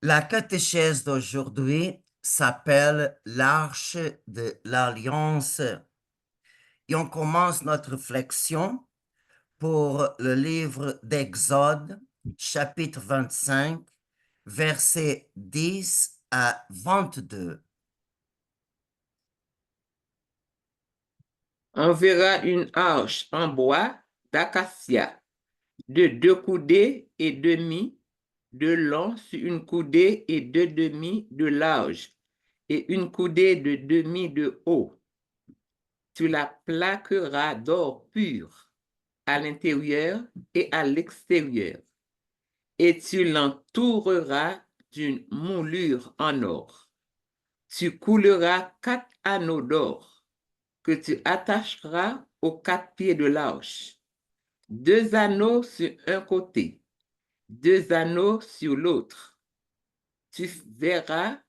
La catéchèse d'aujourd'hui s'appelle l'Arche de l'Alliance et on commence notre réflexion pour le livre d'Exode, chapitre 25, versets 10 à 22. On verra une arche en bois d'acacia de 2 coudées et demi de long sur une coudée et 2 demi de large et une coudée de demi de haut. Tu la plaqueras d'or pur à l'intérieur et à l'extérieur, et tu l'entoureras d'une moulure en or. Tu couleras 4 anneaux d'or que tu attacheras aux 4 pieds de l'arche, 2 anneaux sur un côté, 2 anneaux sur l'autre. Tu verras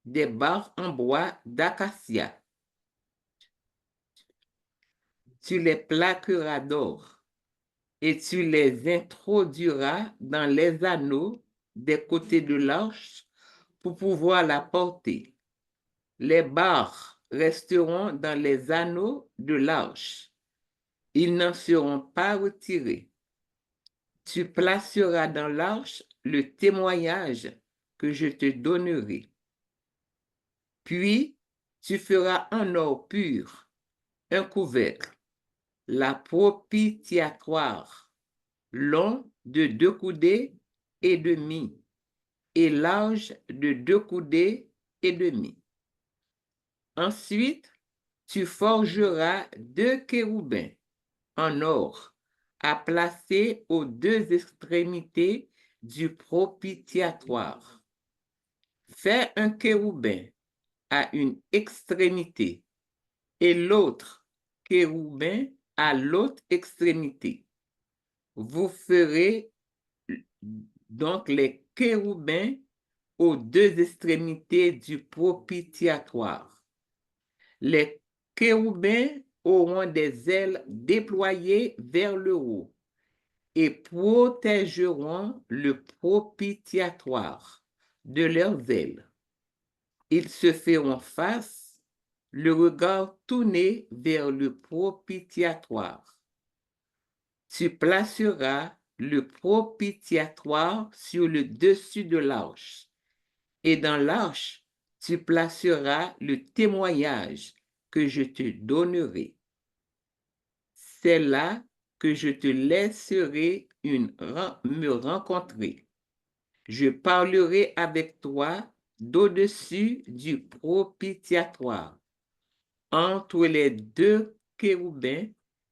des barres en bois d'acacia. Tu les plaqueras d'or et tu les introduiras dans les anneaux des côtés de l'arche pour pouvoir la porter. Les barres resteront dans les anneaux de l'arche. Ils n'en seront pas retirés. Tu placeras dans l'arche le témoignage que je te donnerai. Puis, tu feras en or pur un couvercle, la propitiatoire, long de 2 coudées et demi et large de 2 coudées et demi. Ensuite, tu forgeras 2 chérubins en or à placer aux 2 extrémités du propitiatoire. Fais un chérubin à une extrémité et l'autre chérubin à l'autre extrémité. Vous ferez donc les chérubins aux 2 extrémités du propitiatoire. Les chérubins auront des ailes déployées vers le haut et protégeront le propitiatoire de leurs ailes. Ils se feront face, le regard tourné vers le propitiatoire. Tu placeras le propitiatoire sur le dessus de l'arche, et dans l'arche, tu placeras le témoignage que je te donnerai. C'est là que je te laisserai me rencontrer. Je parlerai avec toi d'au-dessus du propitiatoire, entre les 2 chérubins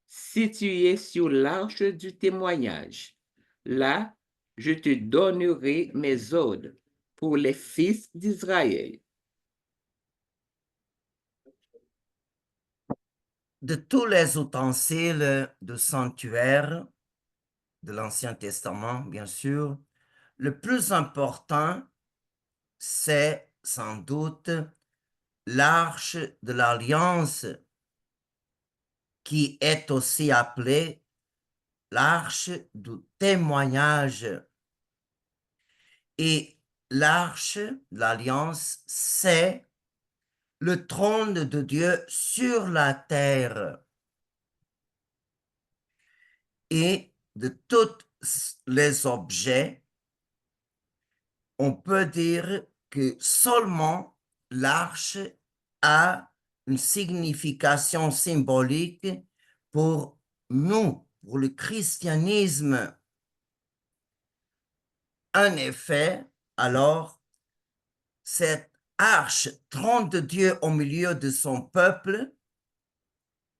situés sur l'arche du témoignage. Là, je te donnerai mes ordres pour les fils d'Israël. De tous les ustensiles de sanctuaire de l'Ancien Testament, bien sûr, le plus important, c'est sans doute l'Arche de l'Alliance, qui est aussi appelée l'Arche du témoignage. Et l'Arche de l'Alliance, c'est le trône de Dieu sur la terre. Et de tous les objets, on peut dire que seulement l'arche a une signification symbolique pour nous, pour le christianisme. En effet, alors, cette arche, trône de Dieu au milieu de son peuple,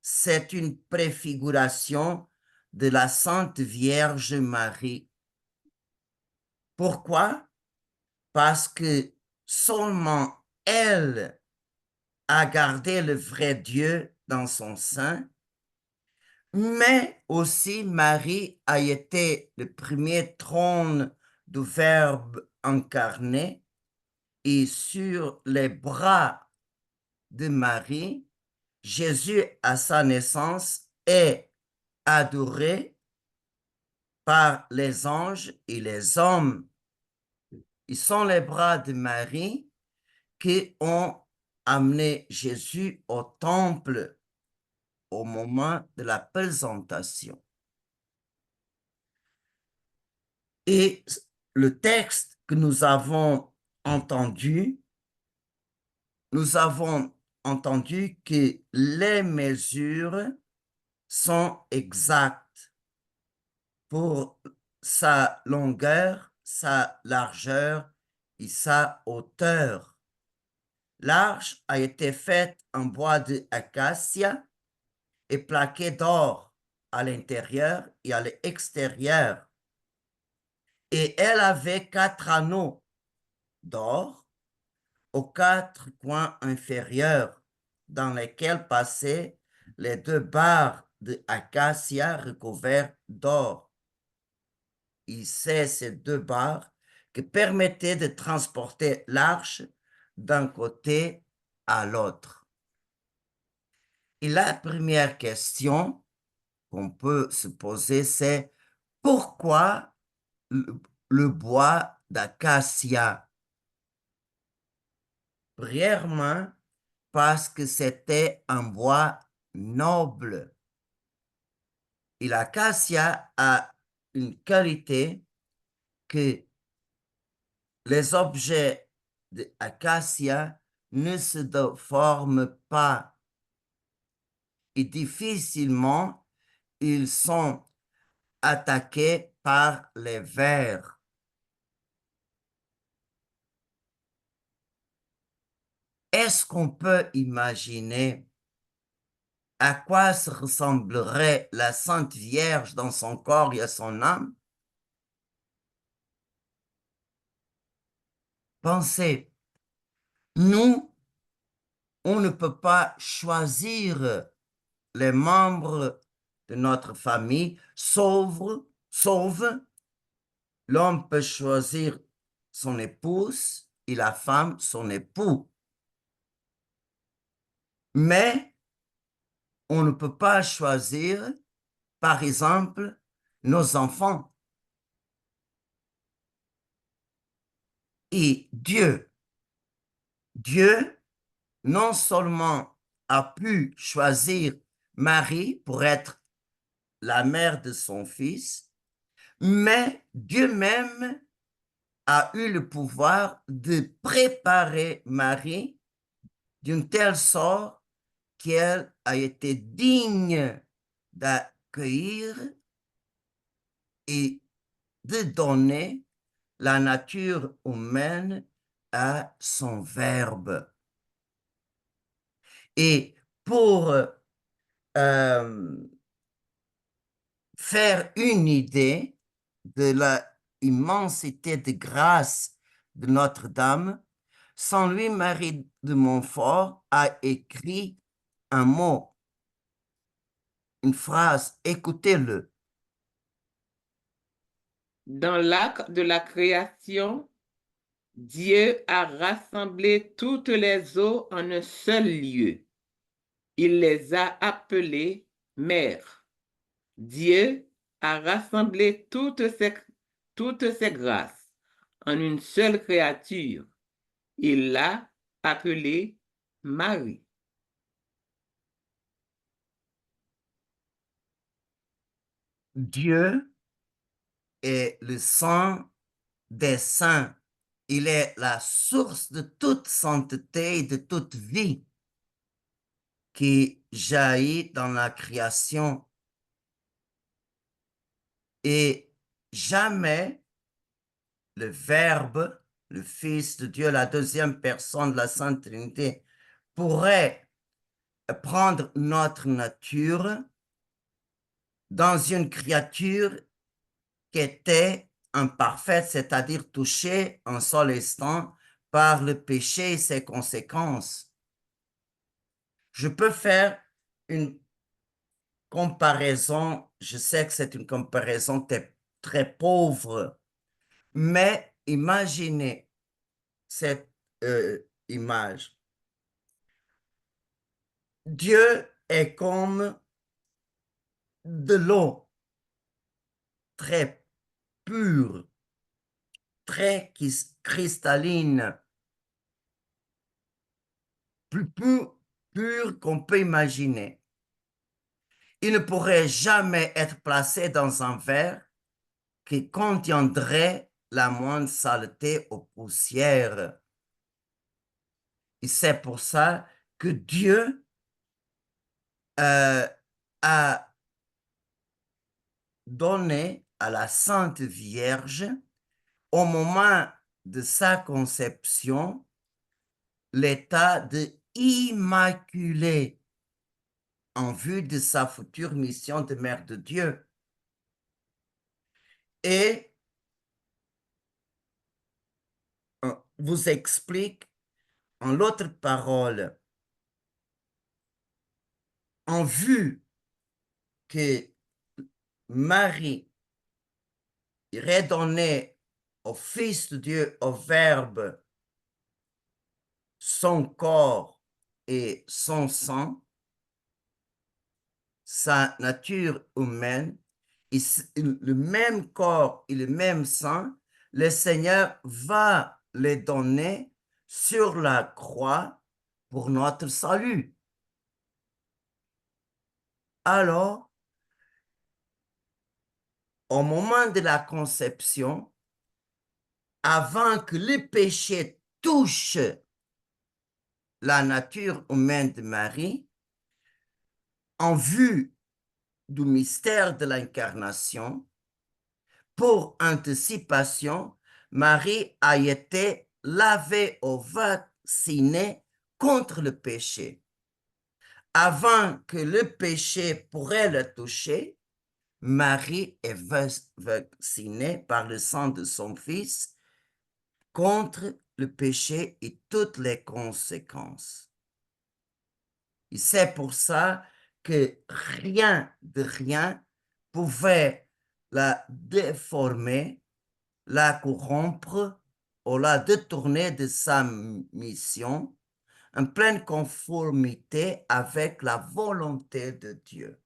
c'est une préfiguration de la Sainte Vierge Marie. Pourquoi? Parce que seulement elle a gardé le vrai Dieu dans son sein, mais aussi Marie a été le premier trône du Verbe incarné, et sur les bras de Marie, Jésus à sa naissance est adoré par les anges et les hommes. Ils sont les bras de Marie qui ont amené Jésus au temple au moment de la présentation. Et le texte que nous avons entendu que les mesures sont exactes pour sa longueur, sa largeur et sa hauteur. L'arche a été faite en bois d'acacia et plaquée d'or à l'intérieur et à l'extérieur. Et elle avait 4 anneaux d'or aux 4 coins inférieurs, dans lesquels passaient les 2 barres d'acacia recouvertes d'or. Et c'est ces 2 barres qui permettaient de transporter l'arche d'un côté à l'autre. Et la première question qu'on peut se poser, c'est pourquoi le bois d'acacia? Premièrement, parce que c'était un bois noble. Et l'acacia a une qualité que les objets d'acacia ne se déforment pas et difficilement ils sont attaqués par les vers. Est-ce qu'on peut imaginer à quoi se ressemblerait la Sainte Vierge dans son corps et à son âme? Pensez, nous, on ne peut pas choisir les membres de notre famille, sauf l'homme peut choisir son épouse et la femme son époux. Mais on ne peut pas choisir, par exemple, nos enfants. Et Dieu non seulement a pu choisir Marie pour être la mère de son fils, mais Dieu même a eu le pouvoir de préparer Marie d'une telle sorte qu'elle a été digne d'accueillir et de donner la nature humaine à son Verbe. Et pour faire une idée de l'immensité de grâce de Notre-Dame, Saint Louis-Marie de Montfort a écrit un mot, une phrase, écoutez-le. Dans l'acte de la création, Dieu a rassemblé toutes les eaux en un seul lieu. Il les a appelées mers. Dieu a rassemblé toutes ces grâces en une seule créature. Il l'a appelée Marie. Dieu est le Saint des saints. Il est la source de toute sainteté et de toute vie qui jaillit dans la création. Et jamais le Verbe, le Fils de Dieu, la deuxième personne de la Sainte Trinité, pourrait prendre notre nature dans une créature qui était imparfaite, c'est-à-dire touchée en seul instant par le péché et ses conséquences. Je peux faire une comparaison, je sais que c'est une comparaison très pauvre, mais imaginez cette image. Dieu est comme de l'eau très pure, très cristalline, plus pure qu'on peut imaginer. Il ne pourrait jamais être placé dans un verre qui contiendrait la moindre saleté ou poussière. Et c'est pour ça que Dieu a donné à la Sainte Vierge, au moment de sa conception, l'état de immaculée en vue de sa future mission de mère de Dieu. Et vous explique en l'autre parole, en vue que Marie redonnait au Fils de Dieu, au Verbe, son corps et son sang, sa nature humaine, et le même corps et le même sang, le Seigneur va les donner sur la croix pour notre salut. Alors, au moment de la conception, avant que le péché touche la nature humaine de Marie, en vue du mystère de l'incarnation, pour anticipation, Marie a été lavée ou vaccinée contre le péché. Avant que le péché pourrait le toucher, Marie est vaccinée par le sang de son Fils contre le péché et toutes les conséquences. Et c'est pour ça que rien de rien pouvait la déformer, la corrompre ou la détourner de sa mission en pleine conformité avec la volonté de Dieu.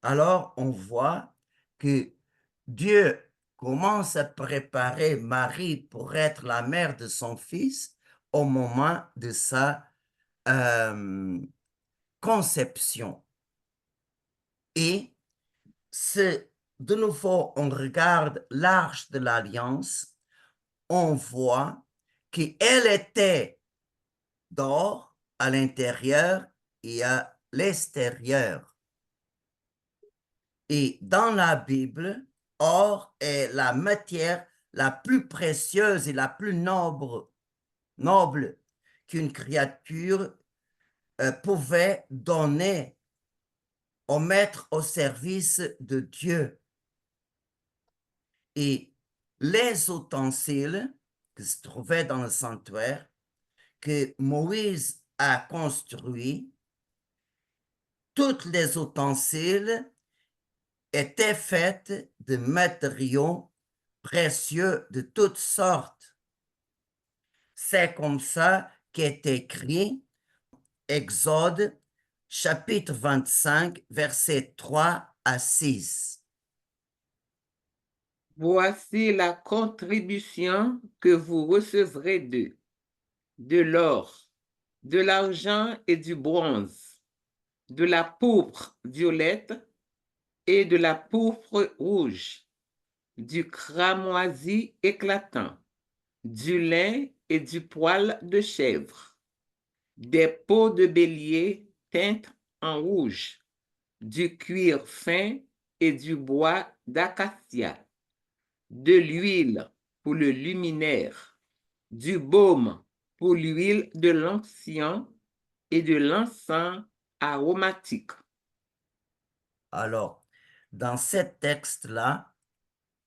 Alors, on voit que Dieu commence à préparer Marie pour être la mère de son fils au moment de sa conception. Et de nouveau, on regarde l'arche de l'alliance, on voit qu'elle était d'or à l'intérieur et à l'extérieur. Et dans la Bible, or est la matière la plus précieuse et la plus noble qu'une créature pouvait donner ou mettre au service de Dieu. Et les ustensiles qui se trouvaient dans le sanctuaire, que Moïse a construit, tous les ustensiles étaient faits de matériaux précieux de toutes sortes. C'est comme ça qu'est écrit Exode chapitre 25, versets 3 à 6. Voici la contribution que vous recevrez d'eux: de l'or, de l'argent et du bronze, de la pourpre violette et de la pourpre rouge, du cramoisi éclatant, du lin et du poil de chèvre, des peaux de bélier teintes en rouge, du cuir fin et du bois d'acacia, de l'huile pour le luminaire, du baume pour l'huile de l'onction et de l'encens aromatique. Alors, dans ce texte-là,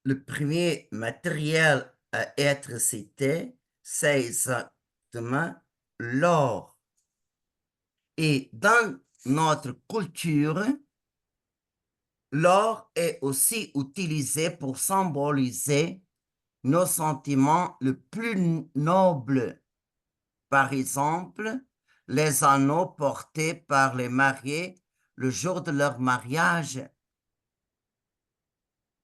le premier matériel à être cité, c'est exactement l'or. Et dans notre culture, l'or est aussi utilisé pour symboliser nos sentiments les plus nobles. Par exemple, les anneaux portés par les mariés le jour de leur mariage.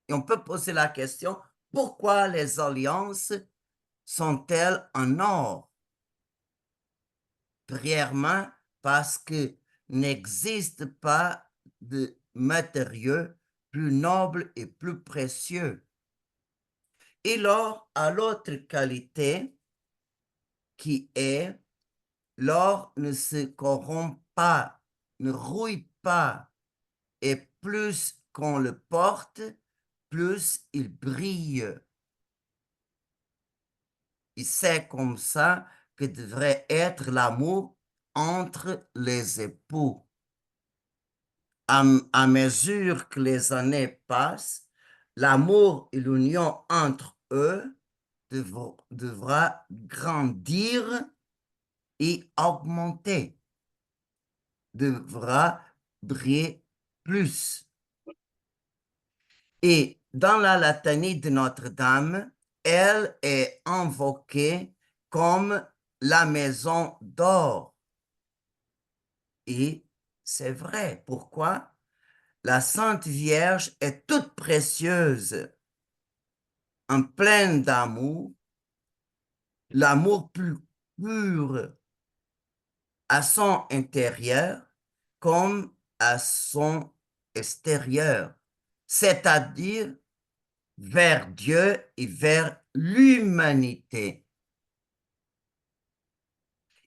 Et on peut poser la question, pourquoi les alliances sont-elles en or? Premièrement, parce que n'existe pas de matériaux plus nobles et plus précieux. Et l'or a l'autre qualité qui est l'or ne se corrompt pas, ne rouille pas, et plus qu'on le porte, plus il brille. Et c'est comme ça que devrait être l'amour entre les époux. À mesure que les années passent, l'amour et l'union entre eux devra grandir et augmenter, devra briller plus. Et dans la litanie de Notre-Dame, elle est invoquée comme la maison d'or. Et c'est vrai. Pourquoi? La Sainte Vierge est toute précieuse, en pleine d'amour, l'amour plus pur à son intérieur comme à son extérieur, c'est-à-dire vers Dieu et vers l'humanité.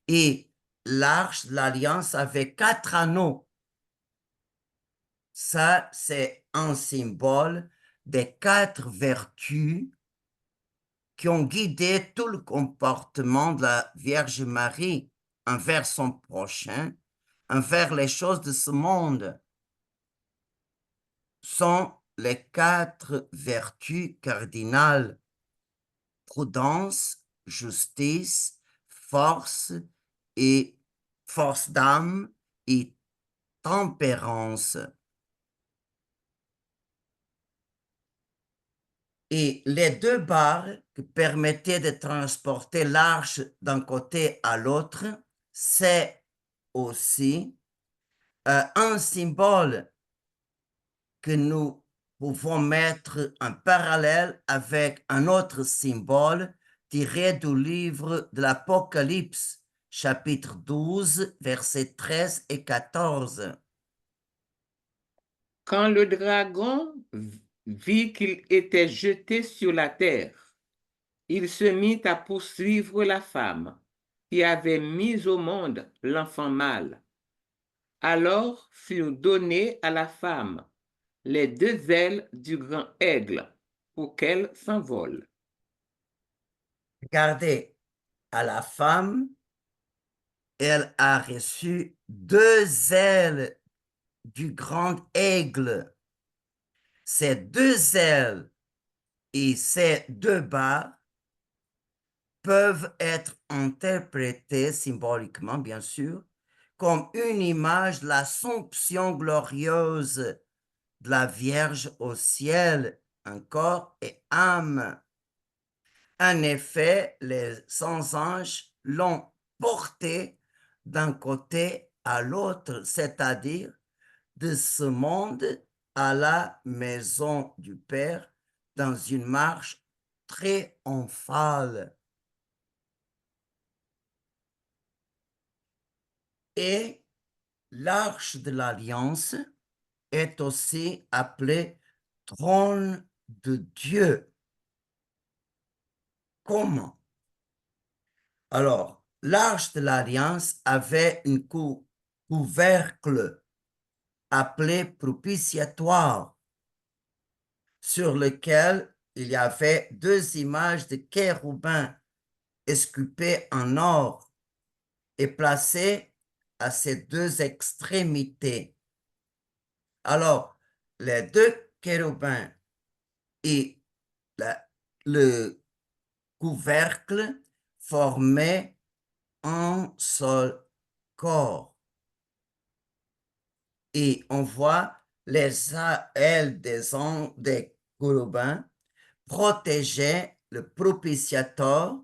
Et l'arche de l'Alliance avait 4 anneaux. Ça, c'est un symbole des 4 vertus qui ont guidé tout le comportement de la Vierge Marie envers son prochain, envers les choses de ce monde. Sont les 4 vertus cardinales: prudence, justice, force et force d'âme et tempérance. Et les 2 barres qui permettaient de transporter l'arche d'un côté à l'autre, c'est aussi un symbole que nous pouvons mettre en parallèle avec un autre symbole tiré du livre de l'Apocalypse, chapitre 12, versets 13 et 14. Quand le dragon vit qu'il était jeté sur la terre, il se mit à poursuivre la femme qui avait mis au monde l'enfant mâle. Alors furent données à la femme les 2 ailes du grand aigle pour qu'elle s'envole. Regardez, à la femme, elle a reçu 2 ailes du grand aigle. Ces 2 ailes et ces 2 barres peuvent être interprétées symboliquement, bien sûr, comme une image de l'Assomption glorieuse de la Vierge au ciel, en corps et âme. En effet, les 100 anges l'ont porté d'un côté à l'autre, c'est-à-dire de ce monde à la maison du Père, dans une marche triomphale. Et l'arche de l'Alliance est aussi appelée trône de Dieu. Comment? Alors, l'arche de l'Alliance avait un couvercle appelé propitiatoire, sur lequel il y avait 2 images de chérubins esculpés en or et placés à ces 2 extrémités. Alors, les 2 chérubins et le couvercle formaient un seul corps. Et on voit les ailes des chérubins protégeaient le propitiateur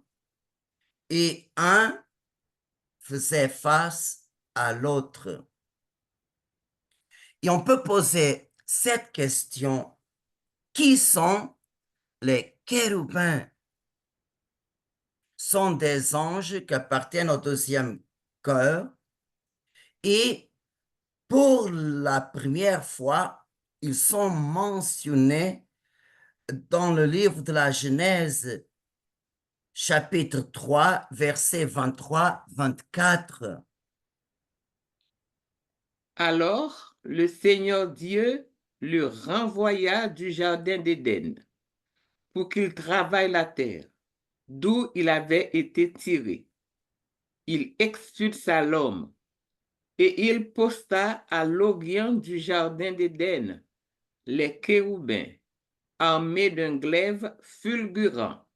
et un faisait face à l'autre. Et on peut poser cette question: Qui sont les chérubins? Sont des anges qui appartiennent au deuxième cœur et pour la première fois, ils sont mentionnés dans le livre de la Genèse, chapitre 3, versets 23-24. Alors le Seigneur Dieu le renvoya du jardin d'Éden pour qu'il travaille la terre, d'où il avait été tiré. Il expulsa l'homme et il posta à l'orient du jardin d'Éden les chérubins armés d'un glaive fulgurant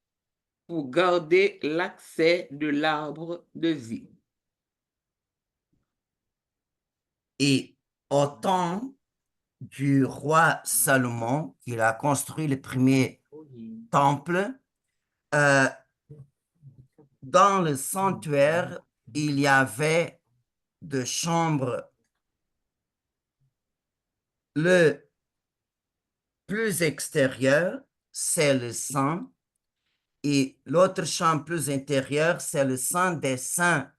pour garder l'accès de l'arbre de vie. Et au temps du roi Salomon, il a construit le premier temple, dans le sanctuaire, il y avait deux chambres. Le plus extérieur, c'est le saint, et l'autre chambre plus intérieure, c'est le saint des saints.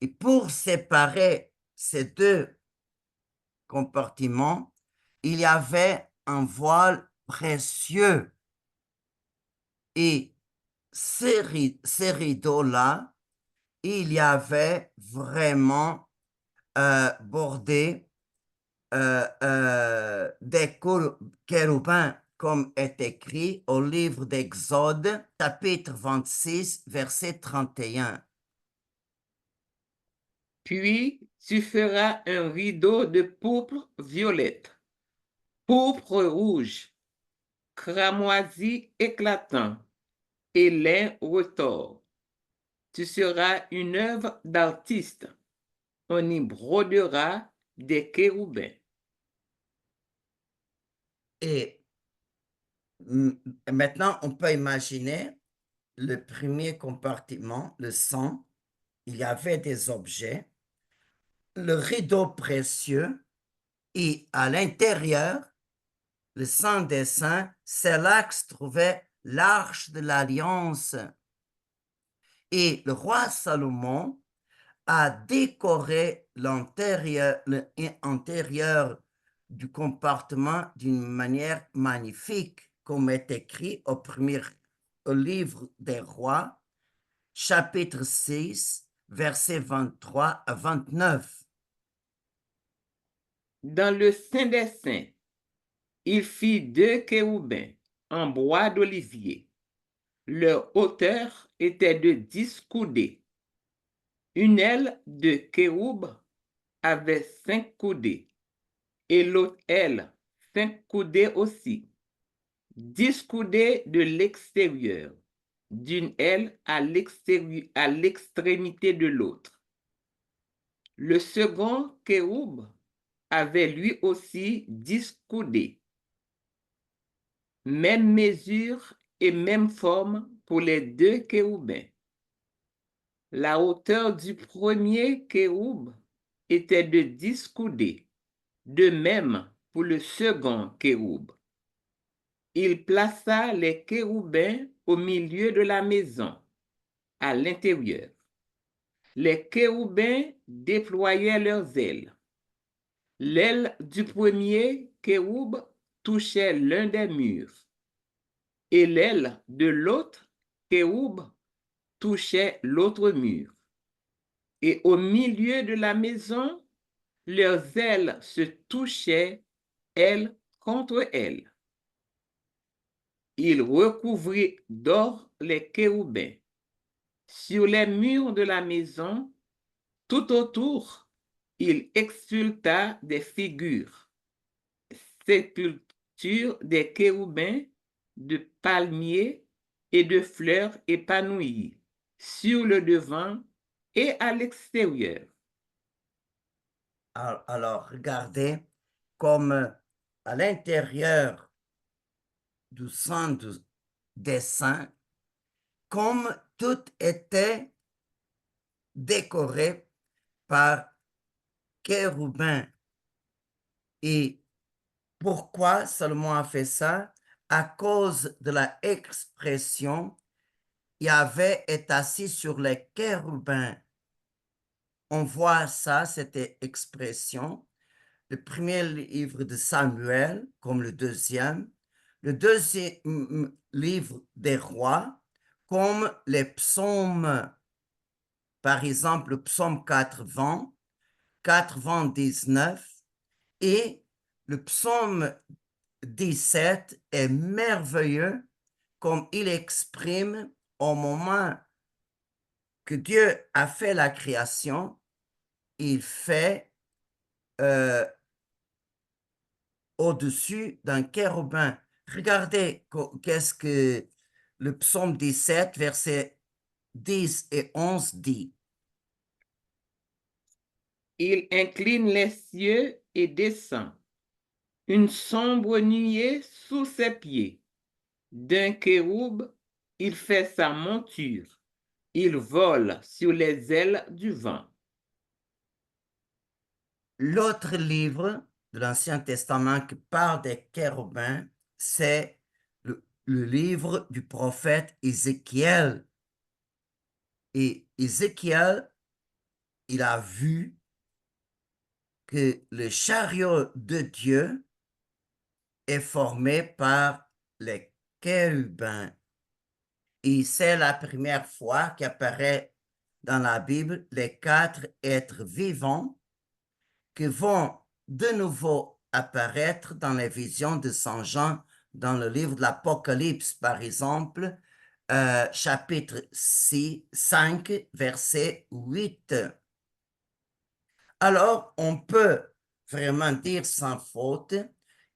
Et pour séparer ces deux compartiments, il y avait un voile précieux. Et ces rideaux-là, il y avait vraiment bordé des chérubins, comme est écrit au livre d'Exode, chapitre 26, verset 31. Puis tu feras un rideau de pourpre violette, pourpre rouge, cramoisi éclatant et lin retors. Tu seras une œuvre d'artiste. On y brodera des chérubins. Et maintenant, on peut imaginer le premier compartiment, le sang. Il y avait des objets, le rideau précieux, et à l'intérieur, le sang des saints, c'est là que se trouvait l'arche de l'alliance. Et le roi Salomon a décoré l'intérieur du compartiment d'une manière magnifique, comme est écrit au livre des rois, chapitre 6, versets 23 à 29. Dans le Saint des Saints, il fit 2 chérubins en bois d'olivier. Leur hauteur était de 10 coudées. Une aile de kéroub avait 5 coudées et l'autre aile 5 coudées aussi. 10 coudées de l'extérieur, d'une aile à l'extrémité de l'autre. Le second kéroub avait lui aussi 10 coudées. Même mesure et même forme pour les 2 chérubins. La hauteur du premier kéroub était de 10 coudées, de même pour le second kéroub. Il plaça les chérubins au milieu de la maison, à l'intérieur. Les chérubins déployaient leurs ailes. L'aile du premier kéroub touchait l'un des murs et l'aile de l'autre kéroub touchait l'autre mur. Et au milieu de la maison, leurs ailes se touchaient, elles contre elles. Il recouvrit d'or les chérubins. Sur les murs de la maison, tout autour, il exulta des figures, sépultures des chérubins, de palmiers et de fleurs épanouies, sur le devant et à l'extérieur. Alors, regardez comme à l'intérieur du sang des saints, comme tout était décoré par chérubins. Et pourquoi Salomon a fait ça? à cause de l'expression Yahvé est assis sur les chérubins. On voit ça, cette expression, le premier livre de Samuel, comme le deuxième livre des rois, comme les psaumes, par exemple le psaume 80, 99, et le psaume 17 est merveilleux comme il exprime au moment que Dieu a fait la création, il fait au-dessus d'un chérubin. Regardez qu'est-ce que le psaume 17, versets 10 et 11 dit. Il incline les cieux et descend. Une sombre nuée sous ses pieds. D'un kéroub, il fait sa monture. Il vole sur les ailes du vent. L'autre livre de l'Ancien Testament qui parle des chérubins, c'est le livre du prophète Ézéchiel. Et Ézéchiel, il a vu que le chariot de Dieu est formé par les chérubins. Et c'est la première fois qu'apparaît dans la Bible les 4 êtres vivants qui vont de nouveau apparaître dans les visions de Saint Jean dans le livre de l'Apocalypse, par exemple, chapitre 5, verset 8. Alors, on peut vraiment dire sans faute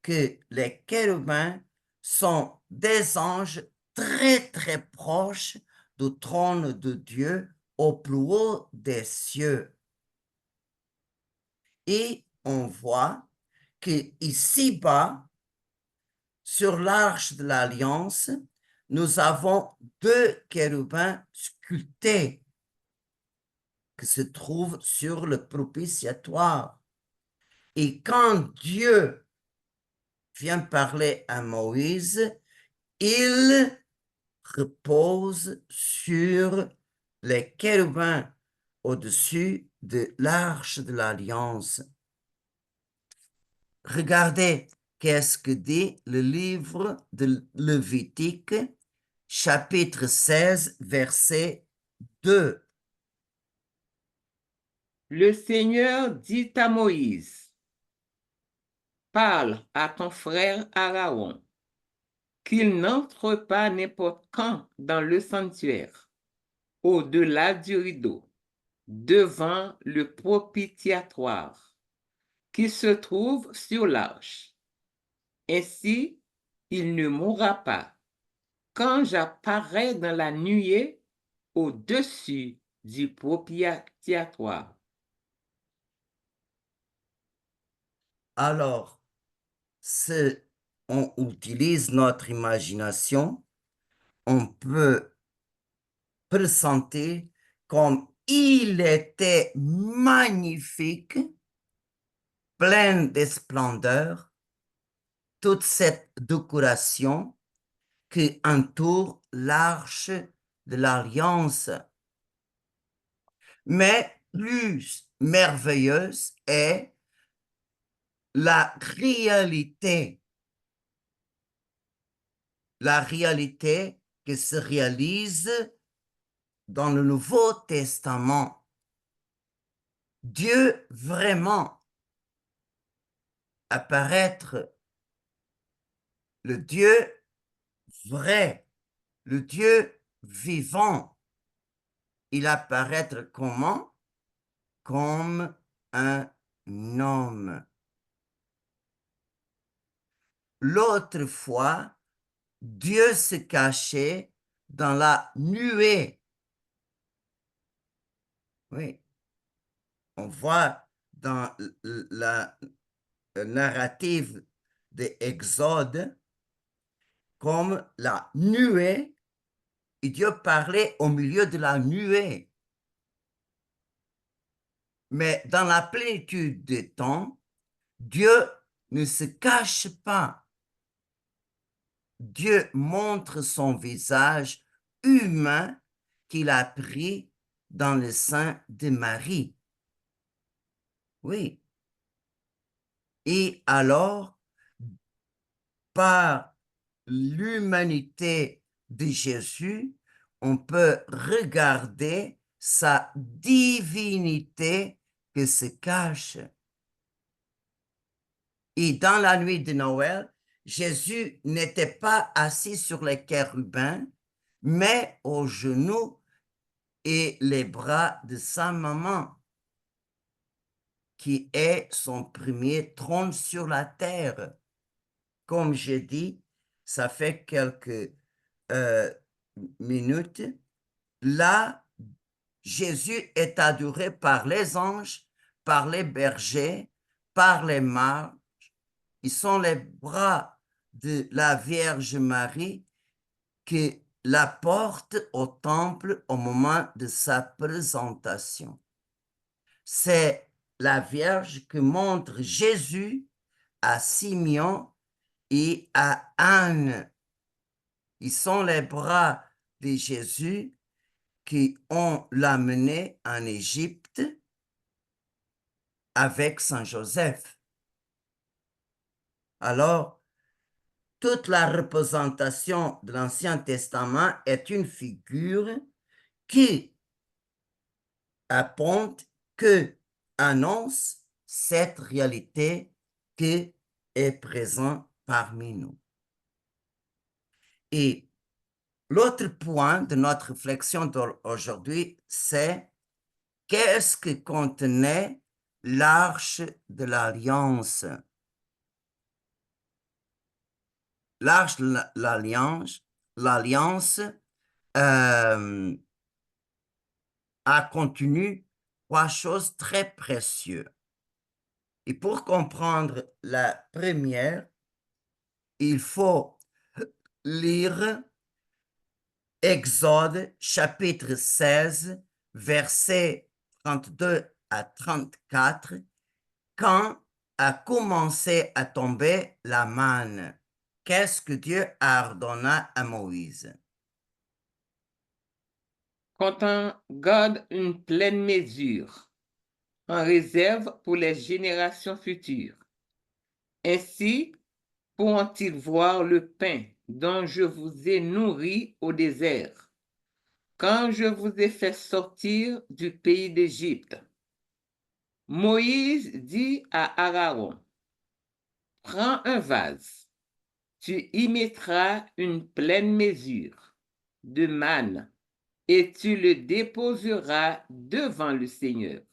que les chérubins sont des anges très, très proches du trône de Dieu au plus haut des cieux. Et on voit que ici-bas, sur l'arche de l'Alliance, nous avons 2 chérubins sculptés qui se trouvent sur le propitiatoire. Et quand Dieu vient parler à Moïse, il repose sur les chérubins au-dessus de l'arche de l'Alliance. Regardez qu'est-ce que dit le livre de Lévitique, chapitre 16, verset 2. Le Seigneur dit à Moïse, parle à ton frère Aaron, qu'il n'entre pas n'importe quand dans le sanctuaire, au-delà du rideau, devant le propitiatoire, qui se trouve sur l'arche. Ainsi, il ne mourra pas quand j'apparais dans la nuée au-dessus du propitiatoire. Alors, on utilise notre imagination, on peut pressentir comme il était magnifique, plein de splendeur, toute cette décoration qui entoure l'arche de l'Alliance. Mais plus merveilleuse est la réalité qui se réalise dans le Nouveau Testament. Dieu vraiment apparaître, le Dieu vrai, le Dieu vivant, il apparaître comment? Comme un homme. L'autre fois, Dieu se cachait dans la nuée. Oui, on voit dans la narrative de Exode comme la nuée, et Dieu parlait au milieu de la nuée. Mais dans la plénitude des temps, Dieu ne se cache pas. Dieu montre son visage humain qu'il a pris dans le sein de Marie. Oui. Et alors, par l'humanité de Jésus, on peut regarder sa divinité qui se cache. Et dans la nuit de Noël, Jésus n'était pas assis sur les chérubins, mais aux genoux et les bras de sa maman, qui est son premier trône sur la terre. Comme j'ai dit, ça fait quelques minutes. Là, Jésus est adoré par les anges, par les bergers, par les mages. Ils sont les bras de la Vierge Marie qui la porte au temple au moment de sa présentation. C'est la Vierge qui montre Jésus à Simeon et à Anne. Ils sont les bras de Jésus qui ont l'amené en Égypte avec Saint Joseph. Alors, toute la représentation de l'Ancien Testament est une figure qui apporte, que annonce cette réalité qui est présente parmi nous. Et l'autre point de notre réflexion d'aujourd'hui, c'est qu'est-ce que contenait l'arche de l'Alliance? L'arche de l'Alliance a contenu trois choses très précieuses. Et pour comprendre la première, il faut lire Exode chapitre 16, versets 32 à 34, quand a commencé à tomber la manne. Qu'est-ce que Dieu ordonna à Moïse? Quand on garde une pleine mesure en réserve pour les générations futures. Ainsi pourront-ils voir le pain dont je vous ai nourri au désert, quand je vous ai fait sortir du pays d'Égypte. Moïse dit à Aaron, prends un vase, tu y mettras une pleine mesure de manne et tu le déposeras devant le Seigneur,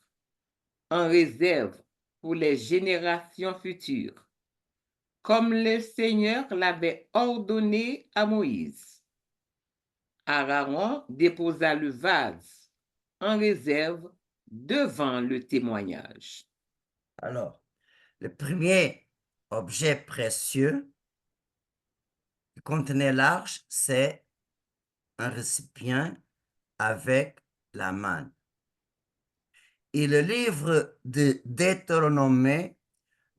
en réserve pour les générations futures, comme le Seigneur l'avait ordonné à Moïse. Aaron déposa le vase en réserve devant le témoignage. Alors, le premier objet précieux qui contenait l'arche, c'est un récipient avec la manne. Et le livre de Deutéronome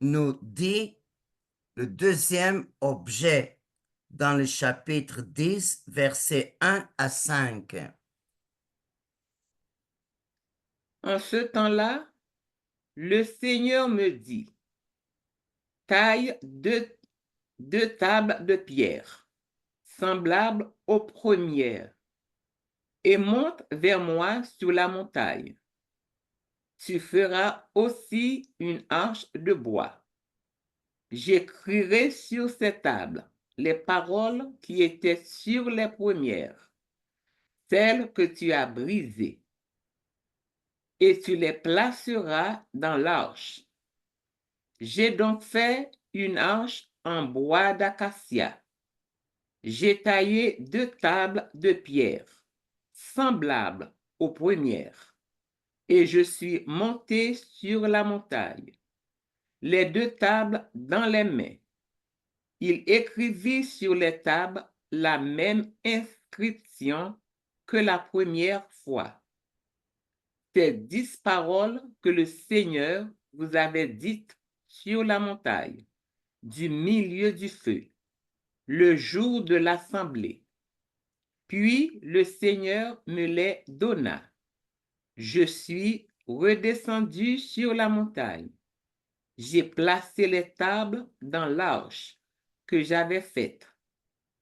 nous dit le deuxième objet dans le chapitre 10, versets 1 à 5. En ce temps-là, le Seigneur me dit, taille deux tables de pierre, semblables aux premières, et monte vers moi sur la montagne. Tu feras aussi une arche de bois. J'écrirai sur ces tables les paroles qui étaient sur les premières, celles que tu as brisées, et tu les placeras dans l'arche. J'ai donc fait une arche en bois d'acacia. J'ai taillé deux tables de pierre, semblables aux premières, et je suis monté sur la montagne, les deux tables dans les mains. Il écrivit sur les tables la même inscription que la première fois. Ces 10 paroles que le Seigneur vous avait dites sur la montagne, du milieu du feu. le jour de l'assemblée. Puis le Seigneur me les donna. Je suis redescendu sur la montagne. J'ai placé les tables dans l'arche que j'avais faite,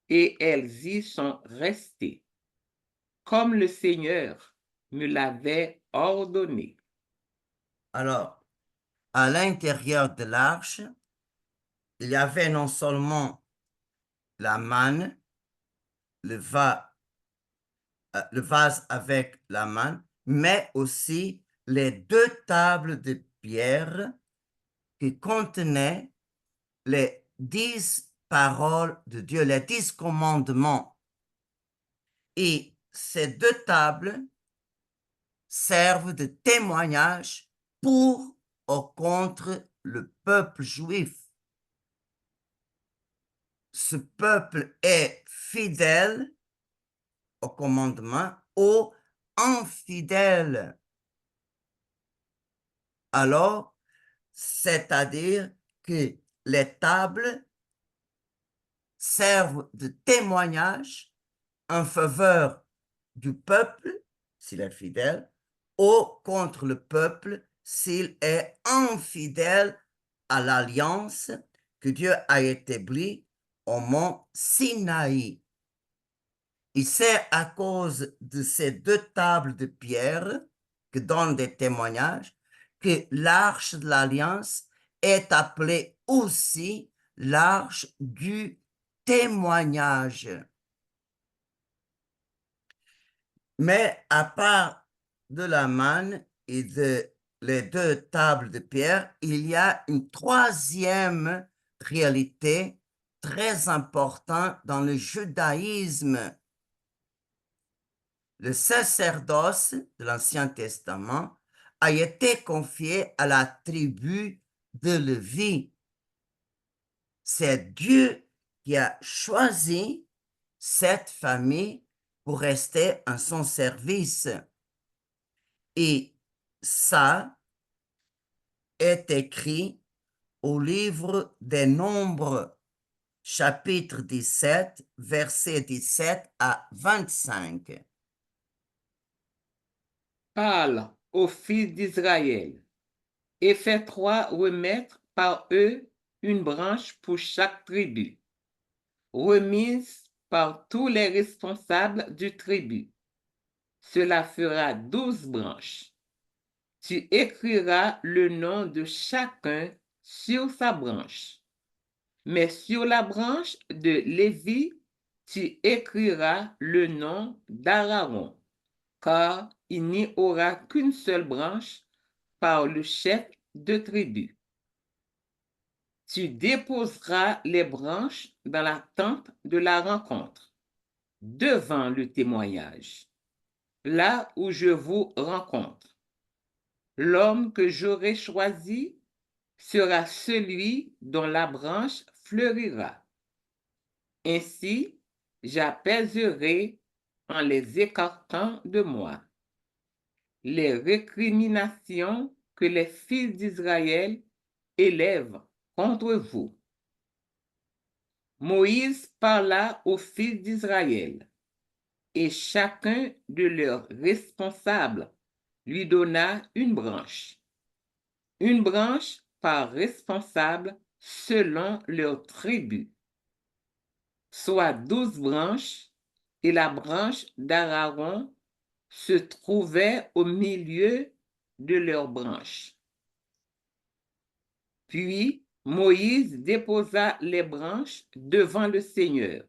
et elles y sont restées, comme le Seigneur me l'avait ordonné. Alors, à l'intérieur de l'arche, il y avait non seulement la manne, le, le vase avec la manne, mais aussi les deux tables de pierre qui contenaient les 10 paroles de Dieu, les 10 commandements. Et ces deux tables servent de témoignage pour ou contre le peuple juif. Ce peuple est fidèle au commandement ou infidèle. Alors, c'est-à-dire que les tables servent de témoignage en faveur du peuple, s'il est fidèle, ou contre le peuple, s'il est infidèle à l'alliance que Dieu a établie au mont Sinaï. Et c'est à cause de ces deux tables de pierre que donnent des témoignages que l'arche de l'alliance est appelée aussi l'arche du témoignage. Mais à part de la manne et de les deux tables de pierre, il y a une troisième réalité très importante dans le judaïsme. Le sacerdoce de l'Ancien Testament a été confié à la tribu de Lévi. C'est Dieu qui a choisi cette famille pour rester en son service. Et ça est écrit au livre des Nombres, chapitre 17, versets 17 à 25. Parle aux fils d'Israël et fais-toi remettre par eux une branche pour chaque tribu, remise par tous les responsables du tribu. Cela fera 12 branches. Tu écriras le nom de chacun sur sa branche. Mais sur la branche de Lévi, tu écriras le nom d'Aaron, car il n'y aura qu'une seule branche par le chef de tribu. Tu déposeras les branches dans la tente de la rencontre, devant le témoignage, là où je vous rencontre. L'homme que j'aurai choisi sera celui dont la branche fleurira. Ainsi, j'apaiserai en les écartant de moi les récriminations que les fils d'Israël élèvent contre vous. Moïse parla aux fils d'Israël, et chacun de leurs responsables lui donna une branche par responsable selon leur tribu, soit 12 branches, et la branche d'Aaron se trouvait au milieu de leurs branches. Puis Moïse déposa les branches devant le Seigneur,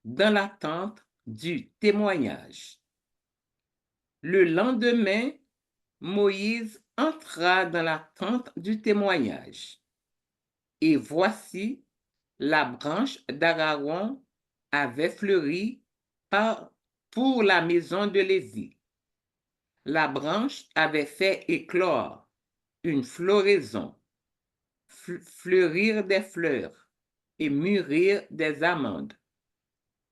dans la tente du témoignage. Le lendemain, Moïse entra dans la tente du témoignage. Et voici, la branche d'Aaron avait fleuri pour la maison de Lévi. La branche avait fait éclore une floraison, fleurir des fleurs et mûrir des amandes.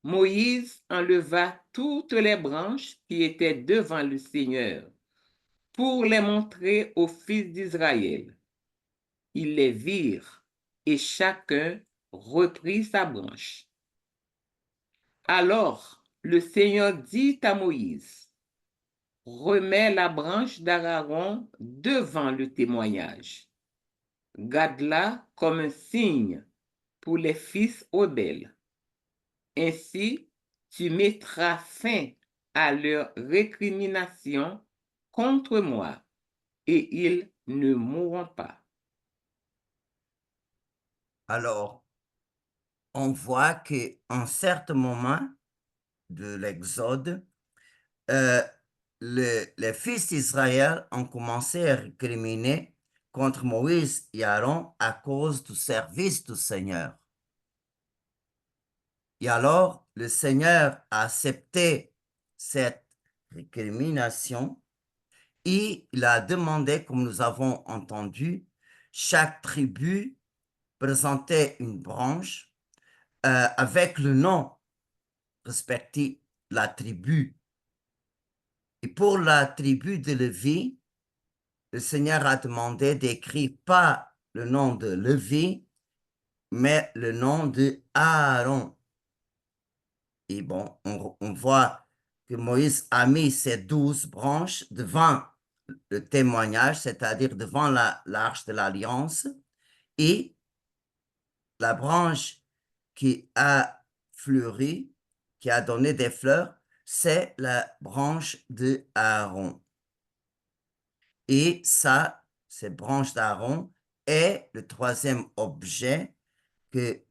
Moïse enleva toutes les branches qui étaient devant le Seigneur pour les montrer aux fils d'Israël. Ils les virent et chacun reprit sa branche. Alors le Seigneur dit à Moïse, remets la branche d'Aaron devant le témoignage. Garde-la comme un signe pour les fils Odel. Ainsi, tu mettras fin à leur récrimination contre moi et ils ne mourront pas. Alors, on voit qu'à un certain moment de l'Exode, les fils d'Israël ont commencé à récriminer contre Moïse et Aaron à cause du service du Seigneur. Et alors, le Seigneur a accepté cette récrimination et il a demandé, comme nous avons entendu, chaque tribu présentait une branche avec le nom respectif de la tribu. Et pour la tribu de Lévi, le Seigneur a demandé d'écrire pas le nom de Lévi, mais le nom de Aaron. Et bon, on voit que Moïse a mis ces 12 branches devant le témoignage, c'est-à-dire devant l'arche de l'Alliance, et la branche qui a fleuri, qui a donné des fleurs, c'est la branche de Aaron. Et ça, cette branche d'Aaron est le troisième objet qui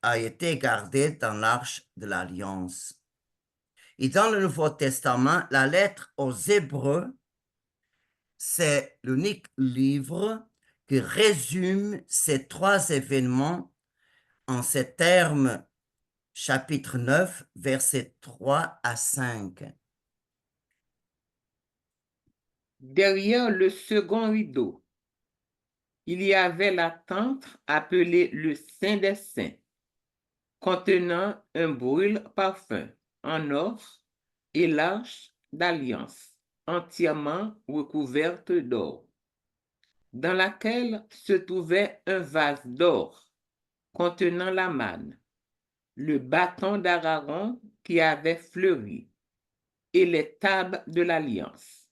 a été gardé dans l'arche de l'Alliance. Et dans le Nouveau Testament, la lettre aux Hébreux, c'est l'unique livre qui résume ces trois événements en ces termes, chapitre 9, versets 3 à 5. Derrière le second rideau, il y avait la tente appelée le Saint des Saints, contenant un brûle-parfum en or et l'arche d'alliance, entièrement recouverte d'or, dans laquelle se trouvait un vase d'or contenant la manne, le bâton d'Aaron qui avait fleuri, et les tables de l'alliance.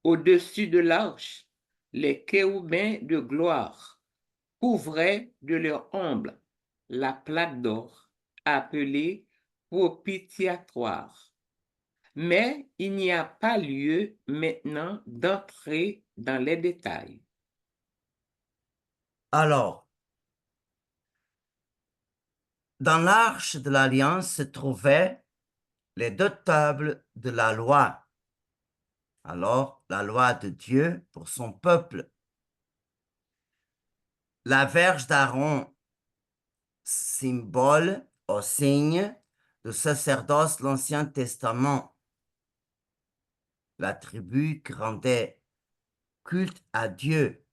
Au-dessus de l'arche, les chérubins de gloire couvraient de leur ombre la plaque d'or appelée propitiatoire. Mais il n'y a pas lieu maintenant d'entrer dans les détails. Alors, dans l'arche de l'Alliance se trouvaient les deux tables de la loi. Alors, la loi de Dieu pour son peuple. La verge d'Aaron, symbole au signe du sacerdoce de l'Ancien Testament. La tribu qui rendait culte à Dieu.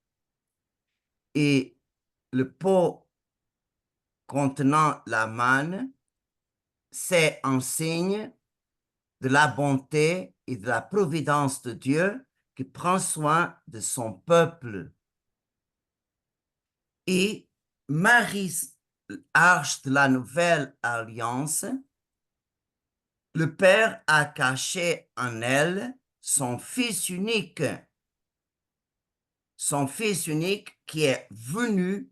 Et le pot contenant la manne, c'est un signe de la bonté et de la providence de Dieu qui prend soin de son peuple. Et Marie, arche de la nouvelle alliance, le Père a caché en elle son Fils unique qui est venu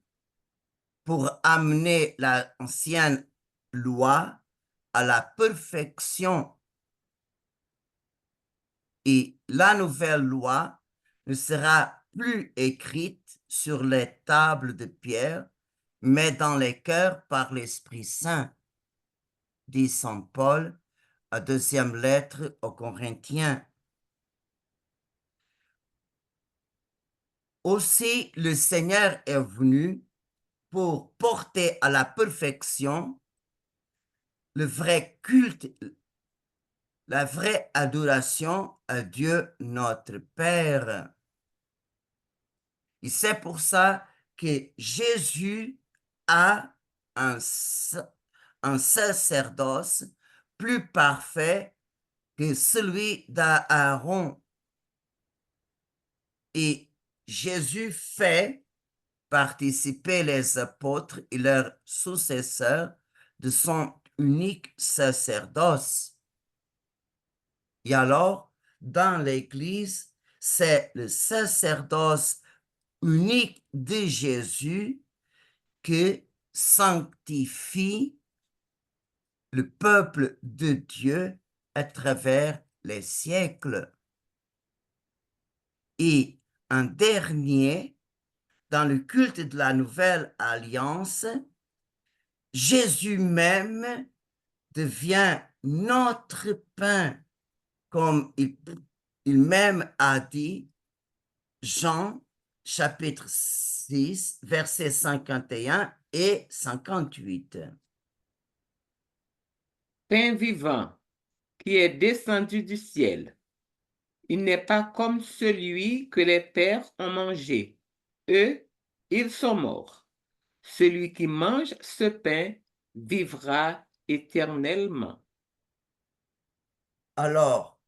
pour amener l'ancienne loi à la perfection. Et la nouvelle loi ne sera plus écrite sur les tables de pierre, mais dans les cœurs par l'Esprit Saint, dit Saint Paul, à deuxième lettre aux Corinthiens. Aussi, le Seigneur est venu pour porter à la perfection le vrai culte, la vraie adoration à Dieu notre Père. Et c'est pour ça que Jésus a un sacerdoce plus parfait que celui d'Aaron. Et Jésus fait participer les apôtres et leurs successeurs de son unique sacerdoce. Et alors, dans l'Église, c'est le sacerdoce unique de Jésus qui sanctifie le peuple de Dieu à travers les siècles. Et un dernier, dans le culte de la Nouvelle Alliance, Jésus même devient notre pain, comme il même a dit, Jean chapitre 6, versets 51 et 58. Pain vivant qui est descendu du ciel. Il n'est pas comme celui que les pères ont mangé. Eux, ils sont morts. Celui qui mange ce pain vivra éternellement. Alors,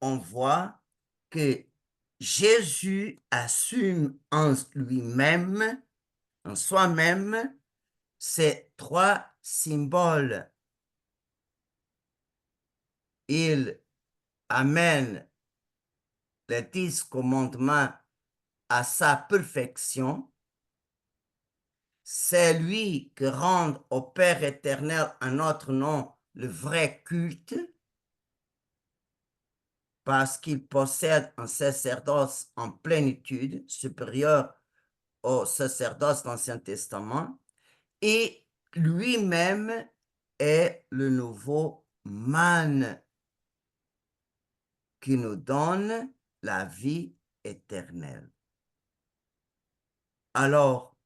on voit que Jésus assume en lui-même, en soi-même, ces trois symboles. Il amène les 10 commandements à sa perfection. C'est lui qui rend au Père éternel en notre nom le vrai culte, parce qu'il possède un sacerdoce en plénitude, supérieur au sacerdoce de l'Ancien Testament, et lui-même est le nouveau man qui nous donne la vie éternelle. Alors,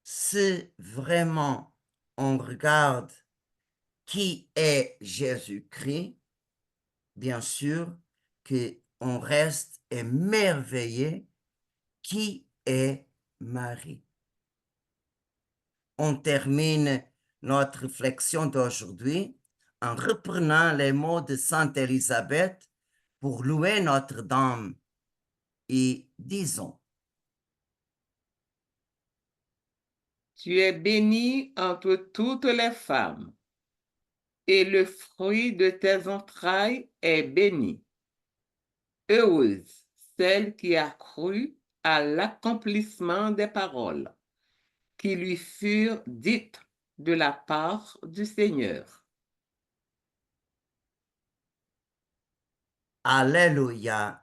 si vraiment on regarde qui est Jésus-Christ, bien sûr qu'on reste émerveillé qui est Marie. On termine notre réflexion d'aujourd'hui en reprenant les mots de Sainte Élisabeth pour louer Notre-Dame et disons: Tu es bénie entre toutes les femmes, et le fruit de tes entrailles est béni. Heureuse celle qui a cru à l'accomplissement des paroles qui lui furent dites de la part du Seigneur. Alléluia.